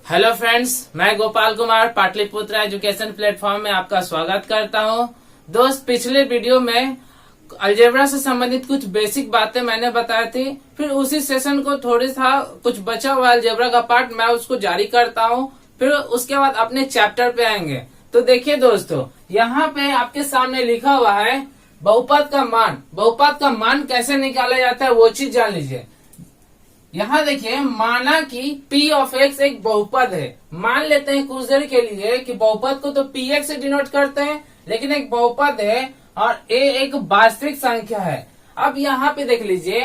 Hello friends, मैं Gopal Kumar Pataliputra education platform में आपका स्वागत करता हूं। दोस्त, पिछले वीडियो में अलजेब्रा से संबंधित कुछ बेसिक बातें मैंने बताई थी। फिर उसी सेशन को थोड़ी सा कुछ बचा हुआ अलजेब्रा का पार्ट मैं उसको जारी करता हूं। फिर उसके बाद अपने चैप्टर पे आएंगे। तो देखिए दोस्तों, यहाँ पे आपके सामने लिखा हुआ है बहुपद का मान। बहुपद का मान कैसे निकाला जाता है वो चीज जान लीजिए। यहाँ देखिए, माना कि p ऑफ x एक बहुपद है। मान लेते हैं कुछ देर के लिए कि बहुपद को तो px से डिनोट करते हैं, लेकिन एक बहुपद है और a एक वास्तविक संख्या है। अब यहाँ पे देख लीजिए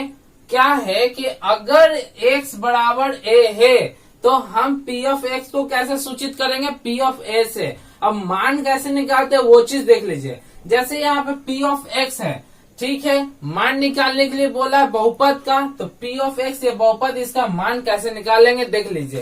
क्या है कि अगर x बराबर a है तो हम p ऑफ x को कैसे सूचित करेंगे, p ऑफ a से। अब मान कैसे निकालते हैं वो चीज देख लीजिए। जैसे यहाँ पे p ऑफ x है, ठीक है, मान निकालने के लिए बोला है बहुपद का, तो p ऑफ x ये बहुपद, इसका मान कैसे निकालेंगे देख लीजिए।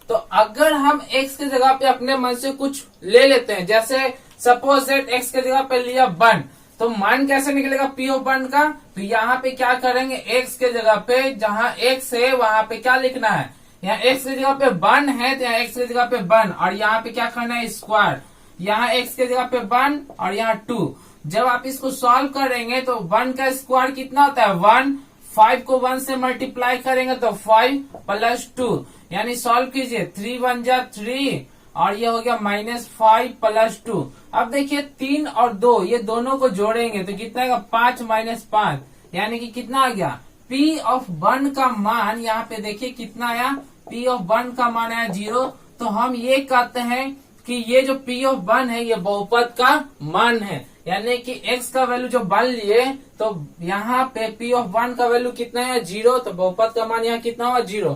तो अगर हम x की जगह पे अपने मन से कुछ ले लेते हैं, जैसे सपोज दैट x की जगह पे लिया 1, तो मान कैसे निकलेगा p ऑफ 1 का। तो यहाँ पे क्या करेंगे, x के जगह पे जहाँ x है वहां पे क्या लिखना है, यहाँ x की जगह पे 1 है तो यहाँ x की जगह पे 1, और यहाँ पे क्या करना है स्क्वायर, यहाँ x की जगह पे 1 और यहाँ 2। जब आप इसको सॉल्व करेंगे तो 1 का स्क्वायर कितना होता है 1, 5 को 1 से मल्टीप्लाई करेंगे तो 5 प्लस 2, यानी सॉल्व कीजिए 3 1 जा 3 और ये हो गया -5 प्लस 2। अब देखिए 3 और 2 ये दोनों को जोड़ेंगे तो कितना आएगा 5 -5, यानी कि कितना आ गया p ऑफ 1 का मान। यहाँ पे देखिए कितना आया, p ऑफ 1 का मान आया 0। तो हम ये कहते हैं कि ये जो p ऑफ 1 है ये बहुपद का मान है, यानी कि x का वैल्यू जो 1 लिए तो यहाँ पे p ऑफ 1 का वैल्यू कितना है 0, तो बहुपद का मान यहाँ कितना हुआ 0।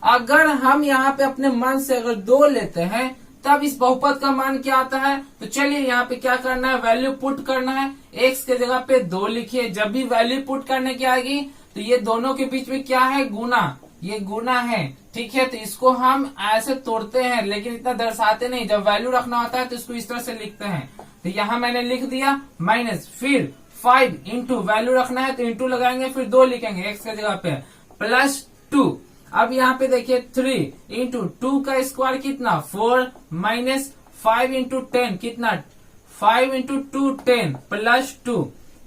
अगर हम यहाँ पे अपने मन से अगर 2 लेते हैं तब इस बहुपद का मान क्या आता है। तो चलिए यहाँ पे क्या करना है, वैल्यू पुट करना है। x के जगह पे 2 लिखिए। जब भी वैल्यू पुट करने की आएगी तो ये दोनों के बीच में क्या है, गुना, ये गुना है, ठीक है। तो इसको हम ऐसे तोड़ते हैं लेकिन इतना दर्शाते नहीं। जब वैल्यू रखना होता है तो इसको इस तरह से लिखते हैं। तो यहाँ मैंने लिख दिया माइनस, फिर 5 इंटू वैल्यू रखना है तो इंटू लगाएंगे, फिर 2 लिखेंगे x के जगह पे, प्लस 2। अब यहाँ पे देखिए 3 इंटू 2 का स्क्वायर कितना 4, माइनस 5 इंटू 10 कितना 5 इंटू 2 10 प्लस 2,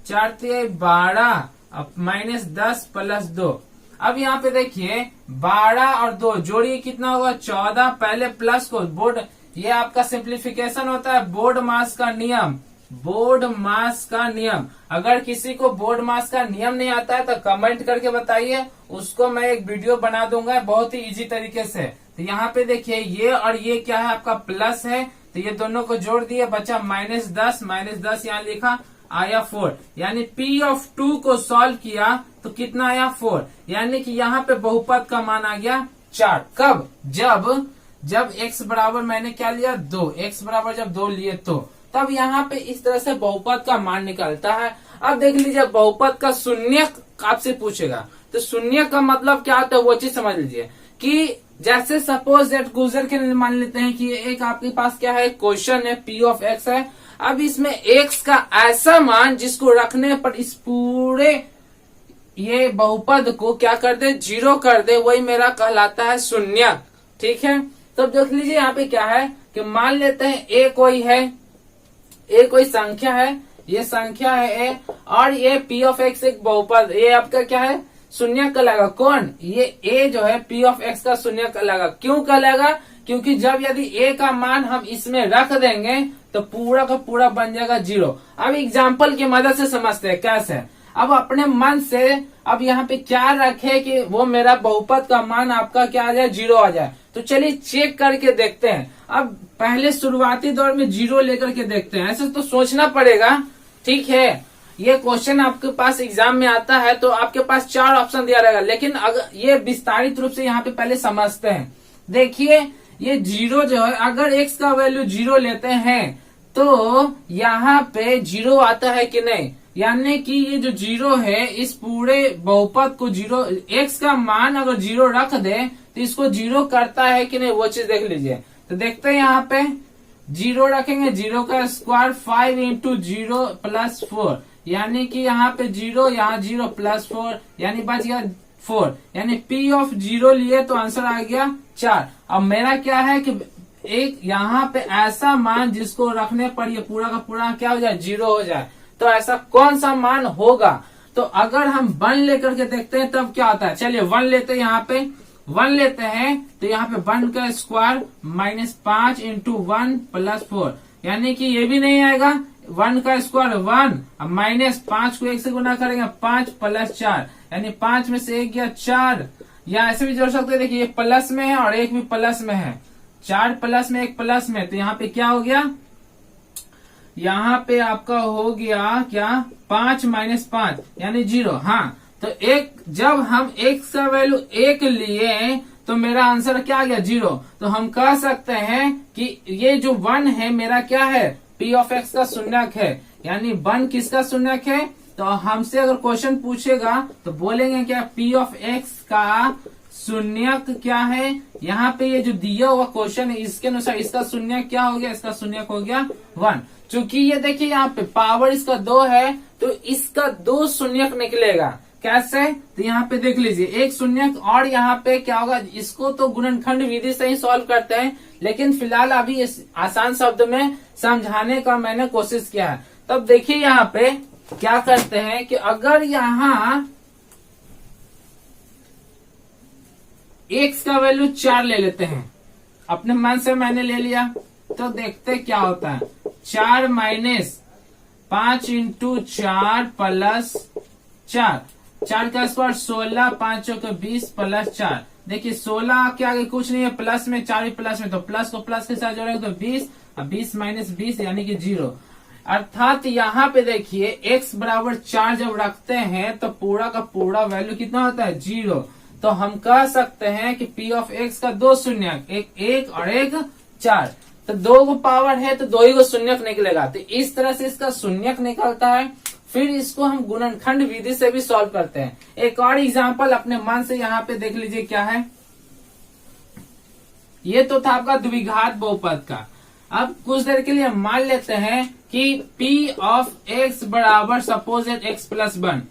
4 12, अब माइनस 10 प्लस 2। अब यहाँ पे देखिए 12 और 2 जोड़िए कितना होगा 14। पहले प्लस को बोर्ड, ये आपका सिंप्लीफिकेशन होता है बोर्ड मास का नियम। बोर्ड मास का नियम, अगर किसी को बोर्ड मास का नियम नहीं आता है तो कमेंट करके बताइए, उसको मैं एक वीडियो बना दूंगा बहुत ही इजी तरीके से। तो यहाँ पे देखिए ये और ये क्या है आपका प्लस है, तो ये दोनों को जोड़ दिए, बचा -10, -10 यहाँ लिखा, आया 4। यानी p ऑफ 2 को सॉल्व किया तो कितना आया 4, यानी कि यहाँ पे बहुपद का मान आ गया 4। कब, जब x बराबर मैंने क्या लिया 2, x बराबर जब 2 लिए तो तब यहाँ पे इस तरह से बहुपद का मान निकलता है। अब देख लीजिए बहुपद का शून्य आपसे पूछेगा, तो शून्य का मतलब क्या होता है वो चीज समझ लीजिए। कि जैसे सपोज दैट गुजर के मान लेते हैं कि एक आपके पास क्या है क्वेश्चन है, p ऑफ x है। अब इसमें x का ऐसा मान जिसको रखने पर इस पूरे ये बहुपद को क्या कर दे 0 कर दे, वही मेरा कहलाता है शून्य, ठीक है। तो देख लीजिए यहाँ पे क्या है कि मान लेते हैं a कोई है, a कोई संख्या है, ये संख्या है a, और ये p ऑफ x एक बहुपद, ये आपका क्या है शून्य कहलाएगा। कौन, ये a जो है p ऑफ x का शून्य कहलाएगा। क्यों कहलाएगा, क्योंकि जब यदि a का मान हम इसमें रख देंगे तो पूरा का पूरा बन जाएगा 0। अब एग्जाम्पल की मदद से समझते हैं कैसे। अब अपने मन से अब यहाँ पे क्या रखे कि वो मेरा बहुपद का मान आपका क्या आ जाए 0 आ जाए। तो चलिए चेक करके देखते हैं। अब पहले शुरुआती दौर में 0 लेकर के देखते हैं, ऐसे तो सोचना पड़ेगा, ठीक है। ये क्वेश्चन आपके पास एग्जाम में आता है तो आपके पास 4 ऑप्शन दिया रहेगा, लेकिन अगर ये विस्तारित रूप से यहाँ पे पहले समझते हैं। देखिए ये 0 जो है, अगर x का वैल्यू 0 लेते हैं तो यहाँ पे 0 आता है कि नहीं, यानी कि ये जो 0 है इस पूरे बहुपद को 0, x का मान अगर 0 रख दे तो इसको 0 करता है कि नहीं वो चीज देख लीजिए। तो देखते हैं यहाँ पे 0 रखेंगे, 0 का स्क्वायर 5 इंटू 0 प्लस 4, यानी कि यहाँ पे 0, यहाँ 0 प्लस 4, यानी बच गया 4, यानी P ऑफ 0 लिए तो आंसर आ गया 4। अब मेरा क्या है कि एक यहाँ पे ऐसा मान जिसको रखने पर ये पूरा का पूरा क्या हो जाए, 0 हो जाए। तो ऐसा कौन सा मान होगा? तो अगर हम 1 लेकर के देखते हैं तब क्या होता है। चलिए 1 लेते हैं, यहाँ पे 1 लेते हैं तो यहाँ पे 1 का स्क्वायर -5 इंटू 1 प्लस 4, यानी कि ये भी नहीं आएगा। 1 का स्क्वायर 1, अब -5 को 1 से गुना करेंगे 5 प्लस 4, यानी 5 में से 1 गया 4। या ऐसे भी जोड़ सकते हैं, देखिए ये प्लस में है और एक भी प्लस में है, 4 प्लस में 1 प्लस में, तो यहाँ पे क्या हो गया, यहाँ पे आपका हो गया क्या 5 - 5 यानी 0। हाँ, तो एक जब हम x का वैल्यू 1 लिए तो मेरा आंसर क्या आ गया 0। तो हम कह सकते हैं कि ये जो 1 है मेरा क्या है, p ऑफ x का शून्यक है, यानी 1 किसका शून्यक है। तो हमसे अगर क्वेश्चन पूछेगा तो बोलेंगे क्या, p ऑफ x का शून्यक क्या है। यहाँ पे ये जो दिया हुआ क्वेश्चन है इसके अनुसार इसका शून्यक क्या हो गया, इसका शून्यक हो गया 1। चूंकि ये देखिए यहाँ पे पावर इसका 2 है तो इसका 2 शून्यक निकलेगा। कैसे, तो यहाँ पे देख लीजिए एक शून्यक, और यहाँ पे क्या होगा, इसको तो गुणनखंड विधि से ही सॉल्व करते हैं, लेकिन फिलहाल अभी इस आसान शब्द में समझाने का मैंने कोशिश किया है। तब देखिए यहाँ पे क्या करते हैं कि अगर यहाँ x का वैल्यू 4 ले लेते हैं, अपने मन से मैंने ले लिया, तो देखते क्या होता है। 4 माइनस 5 इंटू 4 प्लस 4, 4 का स्क्वायर 16, 5 का 20 प्लस 4। देखिए 16 के आगे कुछ नहीं है, प्लस में 4 ही प्लस में, तो प्लस को प्लस के साथ जोड़ेंगे तो 20, अब 20 माइनस 20 यानी कि 0। अर्थात यहाँ पे देखिए x बराबर 4 जब रखते हैं तो पूरा का पूरा वैल्यू कितना होता है, 0। तो हम कह सकते हैं कि p ऑफ x का 2 शून्यक, एक 1 और एक 4, तो 2 को पावर है तो 2 ही को शून्यक निकलेगा। तो इस तरह से इसका शून्यक निकलता है। फिर इसको हम गुणनखंड विधि से भी सॉल्व करते हैं। एक और एग्जांपल अपने मन से यहाँ पे देख लीजिए क्या है। ये तो था आपका द्विघात बहुपद का। अब कुछ देर के लिए मान लेते हैं कि p ऑफ x बराबर सपोज x प्लस 1,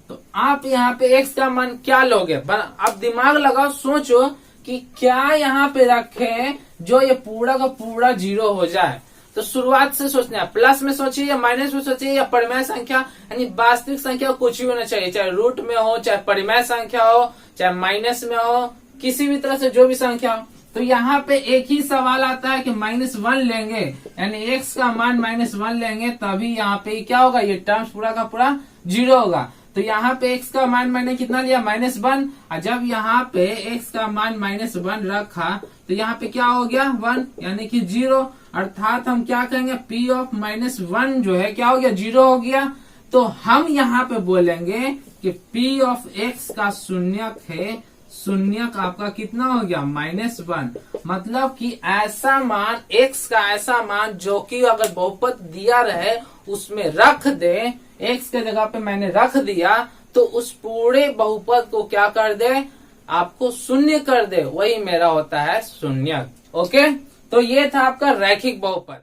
तो आप यहाँ पे x का मान क्या लोगे। आप दिमाग लगाओ, सोचो कि क्या यहाँ पे रखें जो ये पूरा का पूरा 0 हो जाए। तो शुरुआत से सोचना है, प्लस में सोचिए या माइनस में सोचिए या परिमेय संख्या यानी वास्तविक संख्या कुछ भी होना चाहिए, चाहे रूट में हो, चाहे परिमेय संख्या हो, चाहे माइनस में हो, किसी भी तरह से जो भी संख्या हो। तो यहाँ पे एक ही सवाल आता है कि -1 लेंगे, यानी x का मान -1 लेंगे तभी यहाँ पे क्या होगा, ये टर्म्स पूरा का पूरा 0 होगा। तो यहाँ पे x का मान मैंने कितना लिया, -1, और जब यहाँ पे x का मान -1 रखा तो यहाँ पे क्या हो गया 1, यानी कि 0। अर्थात हम क्या कहेंगे, p ऑफ -1 जो है क्या हो गया, 0 हो गया। तो हम यहाँ पे बोलेंगे कि p ऑफ x का शून्यक है, शून्यक आपका कितना हो गया, -1। मतलब कि ऐसा मान, x का ऐसा मान जो कि अगर बहुपद दिया रहे उसमें रख दे, x के जगह पे मैंने रख दिया, तो उस पूरे बहुपद को क्या कर दे, आपको शून्य कर दे, वही मेरा होता है शून्यक। ओके, तो ये था आपका रैखिक बहुपद।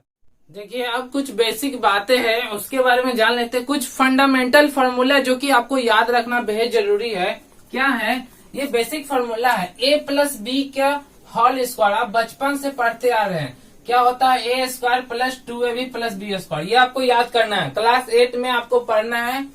देखिए अब कुछ बेसिक बातें हैं उसके बारे में जान लेते हैं। कुछ फंडामेंटल फॉर्मूला जो कि आपको याद रखना बेहद जरूरी है। क्या है ये बेसिक फॉर्मूला है, a प्लस बी का होल स्क्वायर। आप बचपन से पढ़ते आ रहे हैं, क्या होता है a square plus 2ab plus B square. ये आपको याद करना है, क्लास 8 में आपको पढ़ना है।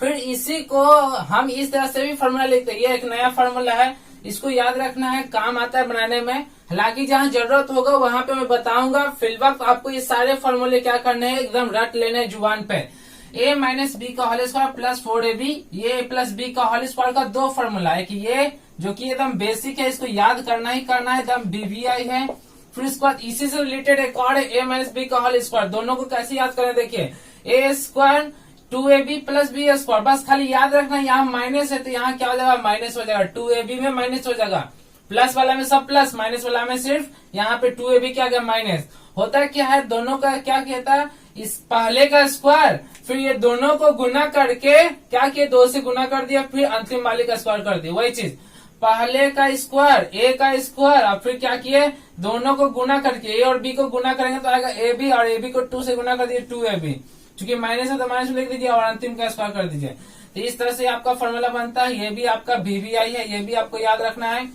फिर इसी को हम इस तरह से भी फॉर्मूला लिखते हैं। ये एक नया फॉर्मूला है, इसको याद रखना है, काम आता है बनाने में। हालांकि जहाँ जरूरत होगा वहां पे मैं बताऊंगा, फिलवक्त आपको ये सारे फॉर्मूले क्या करने हैं, एकदम रट लेने जुबान पे। a माइनस बी का होल स्क्वायर प्लस 4ab, ये a प्लस बी का होल स्क्वायर का 2 फॉर्मूला है कि ये जो कि एकदम बेसिक है, इसको याद करना ही करना है, एकदम BVI है। फिर इसके बाद इसी से रिलेटेड एक और है a माइनस बी का होल स्क्वायर। दोनों को कैसे याद करें, देखिए a square 2ab plus B square. बस खाली याद रखना, यहाँ माइनस है तो यहाँ क्या हो जाएगा, माइनस हो जाएगा, 2ab में माइनस हो जाएगा। प्लस वाला में सब प्लस, माइनस वाला में सिर्फ यहाँ पे 2ab क्या गया माइनस। होता क्या है, दोनों का क्या कहता है, इस पहले का स्क्वायर फिर ये दोनों को गुना करके क्या किया, 2 से गुना कर दिया, फिर अंतिम वाले का स्क्वायर कर दिया। वही चीज, पहले का स्क्वायर a का स्क्वायर, और फिर क्या किए, दोनों को गुना करके a और b को गुना करेंगे तो आएगा ab, और ab को 2 से गुना कर दिए 2ab। चूंकि माइनस है तो माइनस लिख दीजिए और अंतिम का स्क्वायर कर दीजिए। तो इस तरह से आपका फॉर्मूला बनता है। ये भी आपका VBI है, ये भी आपको याद रखना है।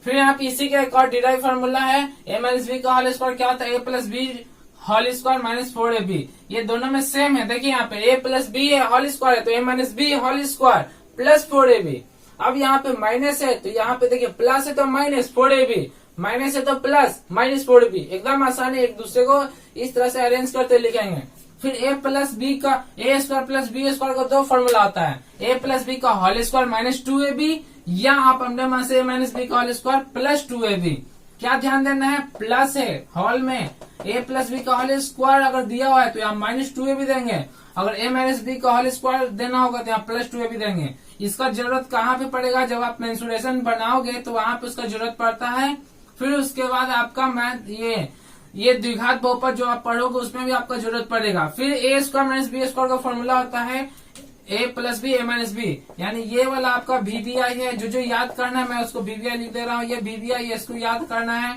फिर यहाँ पे इसी का एक और डिराइव फॉर्मूला है, a माइनस बी का होल स्क्वायर क्या होता है, a plus B whole square minus 4ab। ये दोनों में सेम है। देखिए यहाँ पे a plus B whole square है तो a minus B whole square plus 4ab। अब यहाँ पे माइनस है तो यहाँ पे देखिए प्लस है तो माइनस 4ab, माइनस है तो प्लस माइनस 4ab। एकदम आसान है, एक दूसरे को इस तरह से अरेंज करते लिखेंगे। फिर a प्लस बी का a square plus B square का दो फॉर्मूला होता है, a प्लस बी का होल स्क्वायर माइनस 2ab या आप अपने मन से a माइनस बी का होल स्क्वायर प्लस 2ab। क्या ध्यान देना है, प्लस है होल में, a प्लस बी का होल स्क्वायर अगर दिया हुआ है तो यहाँ माइनस 2ab देंगे, अगर a माइनस बी का होल स्क्वायर देना होगा तो यहाँ प्लस 2ab देंगे। इसका जरूरत कहाँ पे पड़ेगा, जब आप मेंसुरेशन बनाओगे तो वहां पे उसका जरूरत पड़ता है। फिर उसके बाद आपका मैथ ये द्विघात बहुपद जो आप पढ़ोगे उसमें भी आपका जरूरत पड़ेगा। फिर a square minus B square का फॉर्मूला होता है a plus B a minus B, यानी ये वाला आपका VBI है। जो याद करना है मैं उसको VBI लिख दे रहा हूँ, ये VBI है, इसको याद करना है,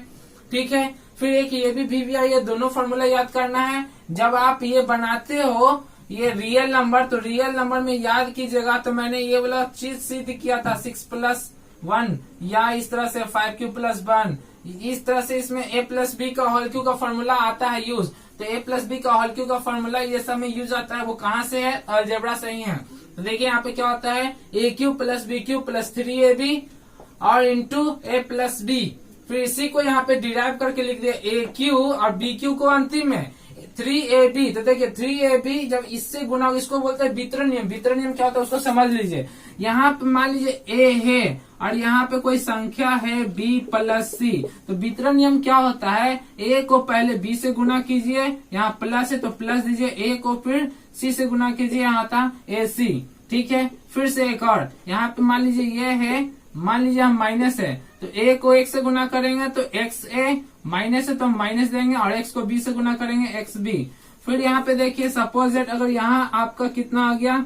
ठीक है। फिर एक ये भी VBI है, दोनों फॉर्मूला याद करना है। जब आप ये बनाते हो ये रियल नंबर, तो रियल नंबर में याद कीजिएगा, तो मैंने ये वाला चीज सिद्ध किया था 6 प्लस 1 या इस तरह से 5 प्लस 1, इस तरह से इसमें a प्लस बी का होल क्यू का फॉर्मूला आता है यूज। तो a प्लस बी का होल क्यू का फॉर्मूला ये सब में यूज आता है, वो कहाँ से है, अलजेब्रा से ही है। तो देखिए यहाँ पे क्या होता है, a cube plus B cube plus 3ab और इंटू a प्लस बी। फिर इसी को यहाँ पे डिराइव करके लिख दिया a क्यू और b क्यू को अंतिम में 3ab। तो देखिए 3ab जब इससे गुना होगा, इसको बोलते हैं वितरण नियम। वितरण नियम क्या होता है उसको समझ लीजिए। यहाँ पे मान लीजिए a है और यहाँ पे कोई संख्या है b प्लस c, तो वितरण नियम क्या होता है, a को पहले b से गुना कीजिए, यहाँ प्लस है तो प्लस दीजिए, a को फिर c से गुना कीजिए, यहाँ था ac, ठीक है। फिर से एक और यहाँ पे मान लीजिए ये है, मान लीजिए हम माइनस है तो a को 1 से गुना करेंगे तो xa, माइनस है तो माइनस देंगे और x को b से गुना करेंगे xb। फिर यहाँ पे देखिए सपोज दैट अगर यहाँ आपका कितना आ गया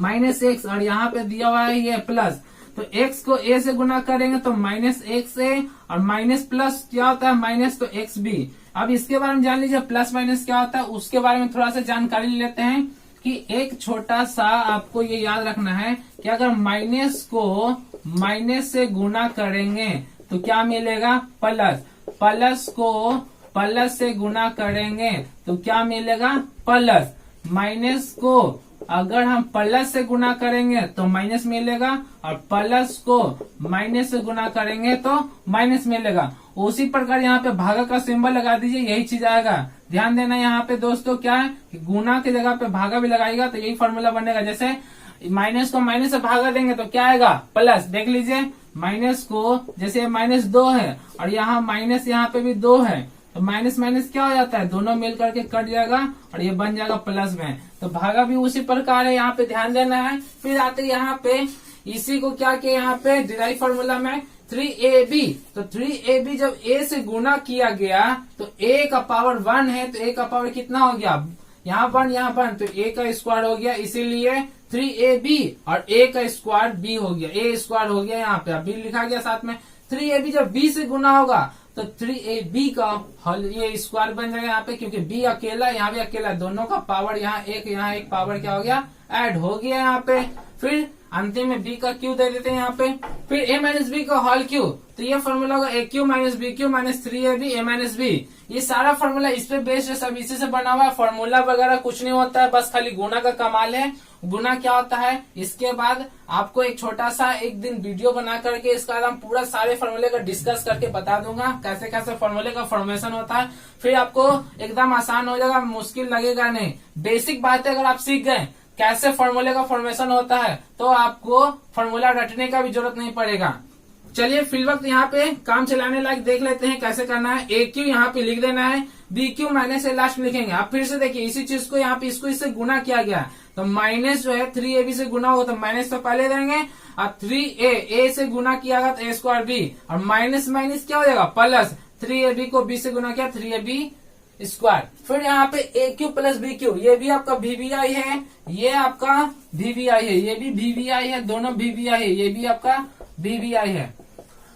-x और यहाँ पे दिया हुआ है ये प्लस, तो x को a से गुना करेंगे तो -xa और माइनस प्लस क्या होता है माइनस, तो xb। अब इसके बारे में जान लीजिए प्लस माइनस क्या होता है, उसके बारे में थोड़ा सा जानकारी लेते हैं कि एक छोटा सा आपको ये याद रखना है कि अगर माइनस को माइनस से गुना करेंगे तो क्या मिलेगा, प्लस, प्लस को प्लस से गुना करेंगे तो क्या मिलेगा, प्लस, माइनस को अगर हम प्लस से गुना करेंगे तो माइनस मिलेगा और प्लस को माइनस से गुना करेंगे तो माइनस मिलेगा। उसी प्रकार यहाँ पे भागा का सिंबल लगा दीजिए, यही चीज आएगा। ध्यान देना यहाँ पे दोस्तों क्या है कि गुना की जगह पे भागा भी लगाएगा तो यही फॉर्मूला बनेगा। जैसे माइनस को माइनस से भागा देंगे तो क्या आएगा, प्लस। देख लीजिए माइनस को जैसे -2 है और यहाँ माइनस यहाँ पे भी 2 है तो माइनस माइनस क्या हो जाता है, दोनों मिल करके कट जाएगा और ये बन जाएगा प्लस में। तो भागा भी उसी प्रकार है, यहाँ पे ध्यान देना है। फिर आते यहाँ पे इसी को क्या किया, यहाँ पे डिराइव फॉर्मूला में 3ab, तो 3ab जब a से गुना किया गया तो a का पावर 1 है तो a का पावर कितना हो गया, यहाँ 1 यहाँ 1 तो a का स्क्वायर हो गया, इसीलिए 3ab और a का स्क्वायर b हो गया, a स्क्वायर हो गया, यहाँ पे b लिखा गया साथ में। 3ab जब b से गुना होगा तो 3ab का होल ये स्क्वायर बन जाएगा यहाँ पे, क्योंकि b अकेला यहाँ भी अकेला, दोनों का पावर यहाँ एक पावर क्या हो गया, ऐड हो गया यहाँ पे। फिर अंतिम में b का क्यू दे देते हैं यहाँ पे। फिर a माइनस बी का होल क्यू, तो ये फॉर्मूला होगा a cube minus B cube minus 3ab a minus B. ये सारा फॉर्मूला इस पे बेस्ड है, सब इसी से बना हुआ है। फॉर्मूला वगैरह कुछ नहीं होता है, बस खाली गुना का कमाल है। गुना क्या होता है, इसके बाद आपको एक छोटा सा एक दिन वीडियो बना करके इसका हम पूरा सारे फॉर्मूले का डिस्कस करके बता दूंगा कैसे कैसे फॉर्मूले का फॉर्मेशन होता है। फिर आपको एकदम आसान हो जाएगा, मुश्किल लगेगा नहीं। बेसिक बातें अगर आप सीख गए कैसे फॉर्मूले का फॉर्मेशन होता है तो आपको फॉर्मूला रटने का भी जरूरत नहीं पड़ेगा। चलिए फिल वक्त यहाँ पे काम चलाने लायक देख लेते हैं कैसे करना है। ए क्यू यहाँ पे लिख देना है, बी क्यू माइनस ए लास्ट में लिखेंगे। आप फिर से देखिए इसी चीज को यहाँ पे इसको इससे गुना किया गया तो माइनस जो है 3ab से गुना होगा तो माइनस तो पहले देंगे और 3a से गुना किया गया तो a स्क्वायर b और माइनस माइनस क्या हो जाएगा प्लस, 3ab को b से गुना किया 3ab स्क्वायर। फिर यहाँ पे ए क्यू प्लस बी क्यू, ये भी आपका VBI है, ये आपका VBI है, ये भी VBI है, दोनों VBI है, ये भी आपका VBI है।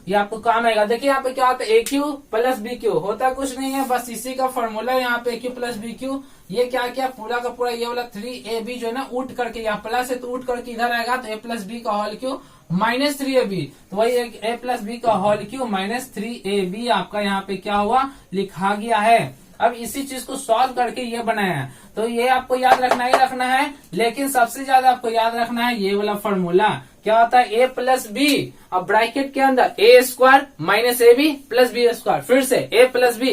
ये आपको काम आएगा। देखिए यहाँ पे क्या होता है, ए क्यू प्लस बी क्यू, होता कुछ नहीं है, बस इसी का फॉर्मूला यहाँ पे ए क्यू प्लस बी क्यू। ये क्या किया, पूरा का पूरा ये वाला 3ab जो है ना उठ करके, यहाँ प्लस है तो उठ करके इधर आएगा, तो ए प्लस बी का होल क्यू माइनस 3ab, तो वही ए प्लस बी का होल क्यू माइनस 3ab आपका यहाँ पे क्या हुआ, लिखा गया है। अब इसी चीज को सॉल्व करके ये बनाया है, तो ये आपको याद रखना ही रखना है, लेकिन सबसे ज्यादा आपको याद रखना है ये वाला फॉर्मूला। क्या होता है, ए प्लस बी, अब ब्रैकेट के अंदर A square minus A B plus B square, फिर से A plus B,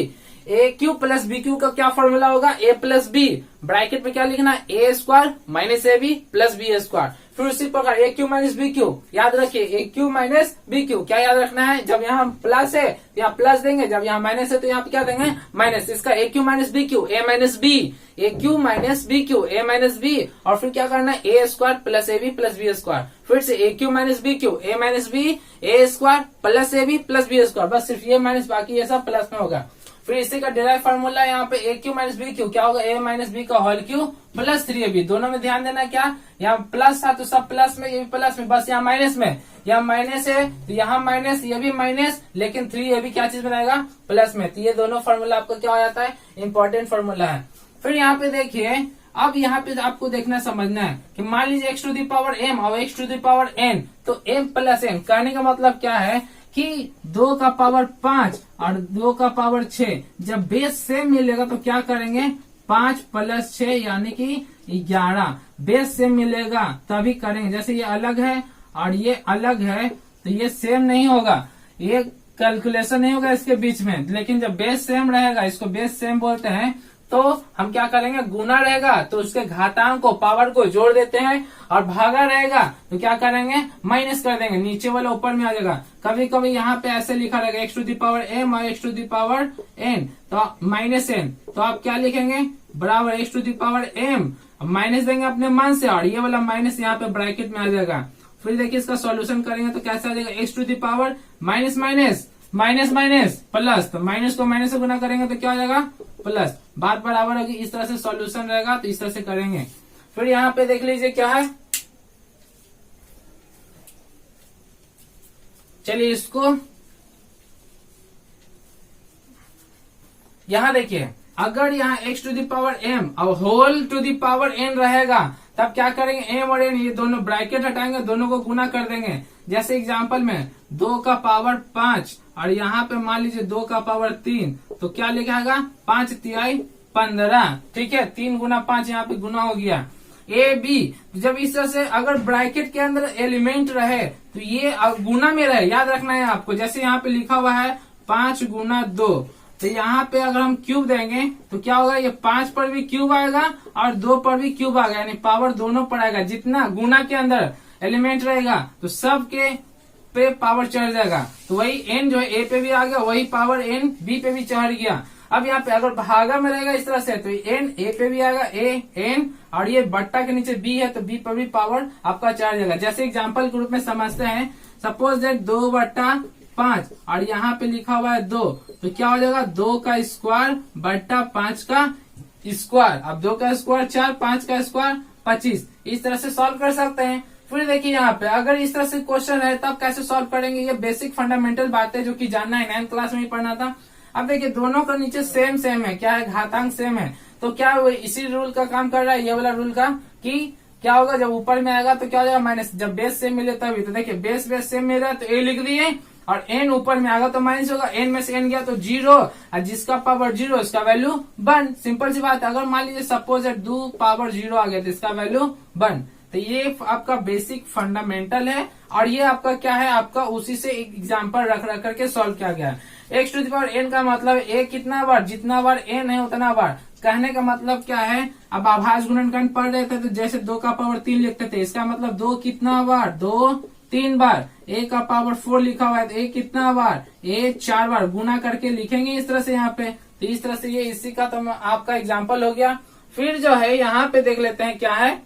A cube plus B cube का क्या फॉर्मूला होगा, ए प्लस बी, ब्रैकेट में क्या लिखना, A square minus A B plus B square, फिर उसी प्रकार A cube minus B cube, याद रखिए A cube minus B cube, क्या याद रखना है, जब यहाँ प्लस है तो यहाँ प्लस देंगे, जब यहाँ माइनस है तो यहाँ पे क्या देंगे, माइनस, इसका A cube minus B cube, A minus B, A cube minus B cube, A minus B, और फिर क्या करना है, A square plus A B plus B square, फिर से A cube minus B cube, A minus B, A square plus A B plus B square, बस सिर्फ ये माइनस, बाकी ये सब प्लस में होगा। फिर इसी का डिराइव फार्मूला यहाँ पे ए क्यू माइनस बी क्यू क्या होगा, ए माइनस बी का होल क्यू प्लस 3ab, दोनों में ध्यान देना, क्या यहाँ प्लस था तो सब प्लस में, ये भी प्लस में, बस यहाँ माइनस में, यहाँ माइनस है तो यहाँ माइनस, ये भी माइनस, लेकिन 3ab क्या चीज बनाएगा, प्लस में, तो ये दोनों फार्मूला आपको क्या हो जाता है, इंपॉर्टेंट फार्मूला है। फिर यहाँ पे देखिए, अब यहाँ पे आपको देखना समझना है कि मान लीजिए x to the power m और x to the power n, तो m प्लस n, कहने का मतलब क्या है कि 2 का पावर 5 और 2 का पावर 6, जब बेस सेम मिलेगा तो क्या करेंगे, 5 प्लस 6 यानी कि 11, बेस सेम मिलेगा तभी करेंगे। जैसे ये अलग है और ये अलग है तो ये सेम नहीं होगा, ये कैलकुलेशन नहीं होगा इसके बीच में, लेकिन जब बेस सेम रहेगा, इसको बेस सेम बोलते हैं, तो हम क्या करेंगे, गुना रहेगा तो उसके घातांक को, पावर को जोड़ देते हैं, और भागा रहेगा तो क्या करेंगे, माइनस कर देंगे, नीचे वाला ऊपर में आ जाएगा। कभी कभी यहाँ पे ऐसे लिखा रहेगा X to the power m और X to the power n, तो माइनस n, तो आप क्या लिखेंगे, बराबर X to the power m, minus देंगे अपने मान से, और ये वाला माइनस यहाँ पे ब्रैकेट में आ जाएगा। फिर देखिए इसका सॉल्यूशन करेंगे तो कैसे आ जाएगा, X to the power minus minus minus minus plus, तो माइनस को माइनस से गुना करेंगे तो क्या हो जाएगा, प्लस, बात बराबर होगी, इस तरह से सॉल्यूशन रहेगा, तो इस तरह से करेंगे। फिर यहाँ पे देख लीजिए क्या है, चलिए इसको यहाँ देखिए, अगर यहाँ x to the power m और whole to the power n रहेगा, तब क्या करेंगे, m और n ये दोनों ब्रैकेट हटाएंगे, दोनों को गुना कर देंगे। जैसे एग्जांपल में 2 का पावर 5 और यहाँ पे मान लीजिए 2 का पावर 3, तो क्या लिखाएगा, 5 तिहाई 15, ठीक है, 3 गुना 5 यहाँ पे गुना हो गया। ए बी, जब इस तरह से अगर ब्रैकेट के अंदर एलिमेंट रहे तो ये गुना में रहे, याद रखना है आपको। जैसे यहाँ पे लिखा हुआ है 5 गुना 2, तो यहाँ पे अगर हम क्यूब देंगे तो क्या होगा, ये 5 पर भी क्यूब आएगा और 2 पर भी क्यूब आएगा, यानी पावर दोनों पर आएगा। जितना गुना के अंदर एलिमेंट रहेगा तो सब के पे पावर चढ़ जाएगा, तो वही n जो है a पे भी आ गया, वही पावर n b पे भी चढ़ गया। अब यहाँ पे अगर भागा में रहेगा इस तरह से, तो n a पे भी आएगा, a n, और ये बट्टा के नीचे b है तो b पर भी पावर आपका चढ़ जाएगा। जैसे एग्जांपल के रूप में समझते हैं, सपोज दैट 2/5 और यहाँ पे लिखा हुआ है 2, तो क्या हो जाएगा, 2 का स्क्वायर बट्टा 5 का स्क्वायर, अब 2 का स्क्वायर 4, 5 का स्क्वायर 25, इस तरह से सॉल्व कर सकते हैं। फिर देखिए यहाँ पे अगर इस तरह से क्वेश्चन है तब कैसे सॉल्व करेंगे, ये बेसिक फंडामेंटल बात है जो कि जानना है, 9th क्लास में ही पढ़ना था। अब देखिए दोनों का नीचे सेम सेम है, क्या है, घातांक सेम है, तो क्या वो इसी रूल का काम कर रहा है, ये वाला रूल का, कि क्या होगा, जब ऊपर में आएगा तो क्या हो जाएगा, माइनस, जब बेस सेम मिले तभी। तो देखिए बेस सेम मिल रहा है तो a लिख दिए, और n ऊपर में आएगा तो माइनस होगा, n में से n गया तो 0, और जिसका पावर 0 इसका वैल्यू 1, सिंपल सी बात है। अगर मान लीजिए सपोज 2 पावर 0 आ गया तो इसका वैल्यू 1, तो ये आपका बेसिक फंडामेंटल है, और ये आपका क्या है, आपका उसी से एक एग्जाम्पल रख करके सॉल्व किया गया है। x to the power n का मतलब a कितना बार, जितना बार n है उतना बार, कहने का मतलब क्या है, अब आभास गुणनखंड पढ़ रहे थे तो जैसे 2 का पावर 3 लिखते थे, इसका मतलब 2 कितना बार, 2 3 बार, a का पावर 4 लिखा हुआ है तो a कितना बार, a 4 बार, गुना करके लिखेंगे इस तरह से यहाँ पे। तो इस तरह से ये इसी का तो आपका एग्जाम्पल हो गया। फिर जो है यहाँ पे देख लेते हैं क्या है,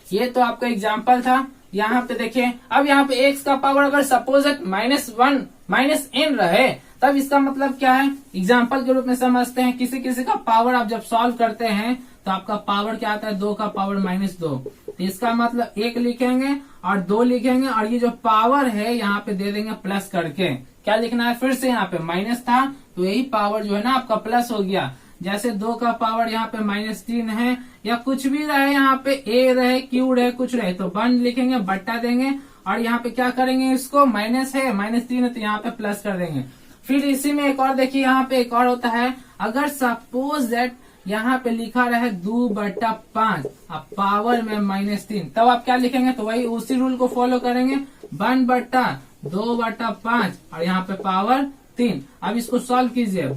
ये तो आपका एग्जाम्पल था। यहाँ पे देखिए, अब यहाँ पे x का पावर अगर सपोज -1 -n रहे, तब इसका मतलब क्या है, एग्जाम्पल के रूप में समझते हैं। किसी किसी का पावर आप जब सॉल्व करते हैं तो आपका पावर क्या आता है, 2 का पावर -2, तो इसका मतलब 1 लिखेंगे, और 2 लिखेंगे और ये जो पावर है यहाँ पे दे देंगे प्लस करके। क्या लिखना है फिर से, यहाँ पे माइनस था तो यही पावर जो है ना आपका प्लस हो गया। जैसे 2 का पावर यहाँ पे -3 है या कुछ भी रहे, यहाँ पे a रहे क्यू रहे कुछ रहे तो 1 लिखेंगे बट्टा देंगे और यहाँ पे क्या करेंगे, इसको माइनस है -3 है तो यहाँ पे प्लस कर देंगे। फिर इसी में एक और देखिए, यहाँ पे एक और होता है, अगर सपोज दैट यहाँ पे लिखा रहे 2/5 अब पावर में -3 तब आप क्या लिखेंगे, तो वही उसी रूल को फॉलो करेंगे 1/2/5 और यहाँ पे पावर 3। अब इसको सॉल्व कीजिए,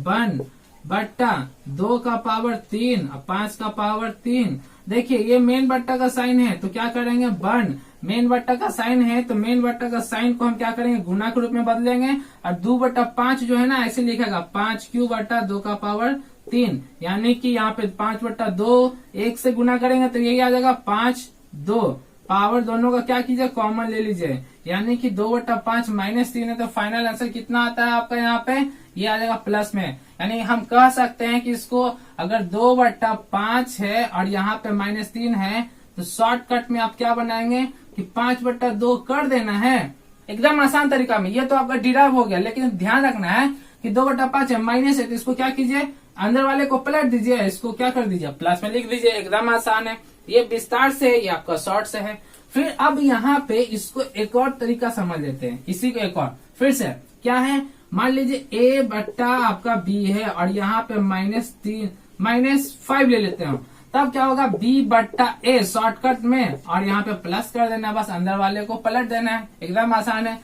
1/2 का पावर 3 और 5 का पावर 3। देखिए ये मेन बट्टा का साइन है तो क्या करेंगे, 1 मेन बट्टा का साइन है तो मेन बट्टा का साइन को हम क्या करेंगे, गुना के रूप में बदलेंगे और 2/5 जो है ना ऐसे लिखेगा 5/2 का पावर 3, यानी कि यहाँ पे 5/2 1 से गुना करेंगे तो यही आ जाएगा 5/2। पावर दोनों का क्या कीजिए, कॉमन ले लीजिए, यानी कि 2/5 -3 है तो फाइनल आंसर कितना आता है आपका, यहाँ पे ये आ जाएगा प्लस में। यानी हम कह सकते हैं कि इसको अगर 2/5 है और यहाँ पे -3 है तो शॉर्टकट में आप क्या बनाएंगे कि 5/2 कर देना है, एकदम आसान तरीका में। ये तो आपका डिराइव हो गया, लेकिन ध्यान रखना है कि 2/5 है माइनस है तो इसको क्या कीजिए, अंदर वाले को पलट दीजिए, इसको क्या कर दीजिए प्लस में लिख दीजिए, एकदम आसान है। ये विस्तार से है, ये आपका शॉर्ट से है। फिर अब यहाँ पे इसको एक और तरीका समझ लेते हैं, इसी को एक और फिर से क्या है, मान लीजिए a/, आपका b है और यहाँ पे -5 ले लेते हैं, तब क्या होगा b/a शॉर्टकट में और यहाँ पे प्लस कर देना, बस अंदर वाले को पलट देना है, एकदम आसान है।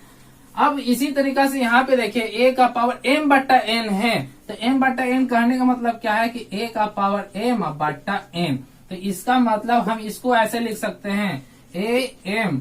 अब इसी तरीका से यहाँ पे देखिए a का पावर m/n है तो m/n कहने का मतलब क्या है कि a का पावर m/n, तो इसका मतलब हम इसको ऐसे लिख सकते हैं am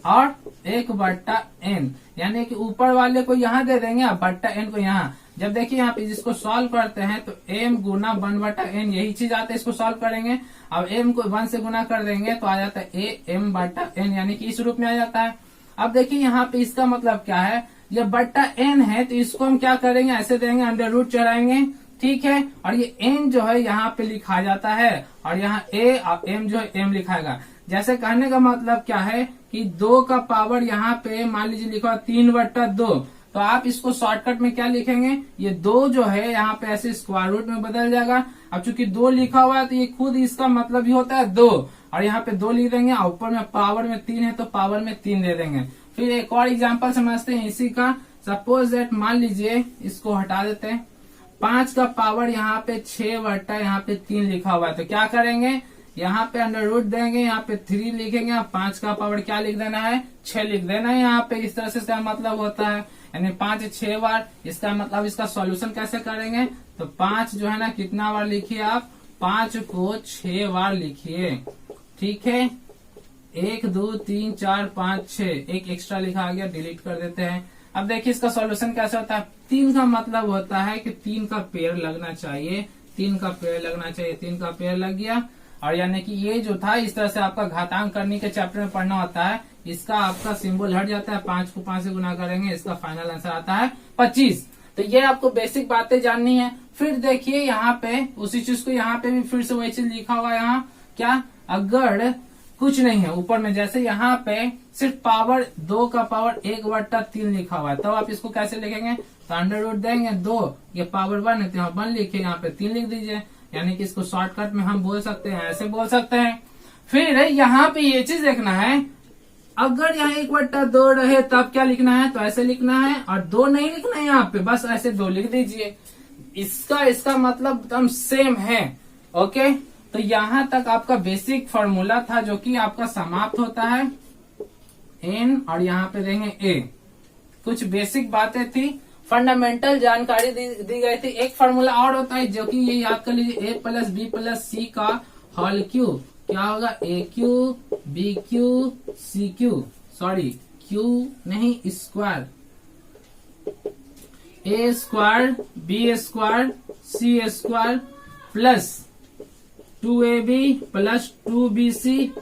और 1/n, यानी कि ऊपर वाले को यहाँ दे देंगे और n को यहाँ। जब देखिए यहाँ पे जिसको सॉल्व करते हैं तो m गुना 1/n यही चीज आता है, इसको सॉल्व करेंगे अब m को 1 से गुना कर देंगे तो आ जाता है am/n, यानी कि इस रूप में आ जाता है। अब देखिए यहाँ पे इसका मतलब क्या है, ये n है तो इसको हम क्या करेंगे, ऐसे देंगे अंडर रूट चढ़ाएंगे, ठीक है, और ये n जो है यहाँ पे लिखा जाता है और यहाँ a और m जो है m लिखाएगा। जैसे कहने का मतलब क्या है कि 2 का पावर यहाँ पे मान लीजिए लिखा 3/2 तो आप इसको शॉर्टकट में क्या लिखेंगे, ये 2 जो है यहाँ पे ऐसे स्क्वायर रूट में बदल जाएगा। अब चूंकि 2 लिखा हुआ है तो ये खुद इसका मतलब ही होता है 2 और यहाँ पे 2 लिख देंगे और ऊपर में पावर में 3 है तो पावर में 3 दे देंगे। फिर एक और एग्जाम्पल समझते हैं इसी का, सपोज दैट मान लीजिए इसको हटा देते हैं, 5 का पावर यहाँ पे 6/, यहाँ पे 3 लिखा हुआ है तो क्या करेंगे, यहाँ पे अंडर रूट देंगे, यहाँ पे 3 लिखेंगे, 5 का पावर क्या लिख देना है, 6 लिख देना है यहाँ पे। इस तरह से इसका मतलब होता है, यानी 5 6 बार, इसका मतलब इसका सॉल्यूशन कैसे करेंगे, तो 5 जो है ना कितना बार लिखिए आप, 5 को 6 बार लिखिए, ठीक है, 1 2 3 4 5 6, एक एक्स्ट्रा लिखा आ गया, डिलीट कर देते हैं। अब देखिए इसका सॉल्यूशन कैसे होता है, 3 का मतलब होता है कि 3 का पेयर लगना चाहिए, 3 का पेयर लगना चाहिए, 3 का पेयर लग गया और यानी कि ये जो था इस तरह से आपका घातांक करने के चैप्टर में पढ़ना होता है, इसका आपका सिंबल हट जाता है, 5 को 5 से गुना करेंगे, इसका फाइनल आंसर आता है 25। तो ये आपको बेसिक बातें जाननी है। फिर देखिए यहाँ पे उसी चीज को यहाँ पे भी फिर से वही चीज लिखा हुआ है, यहाँ क्या, अगर कुछ नहीं है ऊपर में, जैसे यहाँ पे सिर्फ पावर 2 का पावर 1/3 लिखा हुआ है, तब आप इसको कैसे लिखेंगे, तो अंडर रूट देंगे 2, ये पावर 1 है तो यहाँ 1 लिखे, यहाँ पे 3 लिख दीजिए, यानी कि इसको शॉर्टकट में हम बोल सकते हैं, ऐसे बोल सकते हैं। फिर यहाँ पे ये चीज देखना है, अगर यहाँ 1/2 रहे तब क्या लिखना है, तो ऐसे लिखना है और 2 नहीं लिखना है यहाँ पे, बस ऐसे 2 लिख दीजिए, इसका मतलब एकदम सेम है। ओके, तो यहाँ तक आपका बेसिक फॉर्मूला था जो कि आपका समाप्त होता है n और यहाँ पे देंगे a। कुछ बेसिक बातें थी, फंडामेंटल जानकारी दी गई थी। एक फॉर्मूला और होता है जो कि ये याद कर लीजिए, a + b + c का होल क्यू, क्या होगा, AQ BQ CQ, sorry Q नहीं square, A² B² C² plus 2AB + 2BC +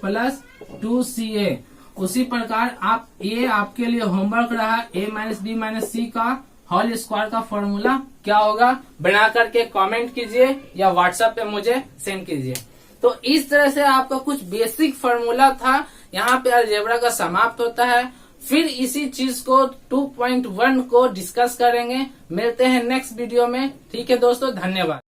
2CA। उसी प्रकार आप ये आपके लिए होमवर्क रहा, A - B - C का होल स्क्वायर का फॉर्मूला क्या होगा, बना करके कमेंट कीजिए या व्हाट्सएप पे मुझे सेंड कीजिए। तो इस तरह से आपका कुछ बेसिक फॉर्मूला था यहाँ पे अलजेब्रा का समाप्त होता है। फिर इसी चीज को 2.1 को डिस्कस करेंगे। मिलते हैं नेक्स्ट वीडियो में। ठीक है दोस्तों, धन्यवाद।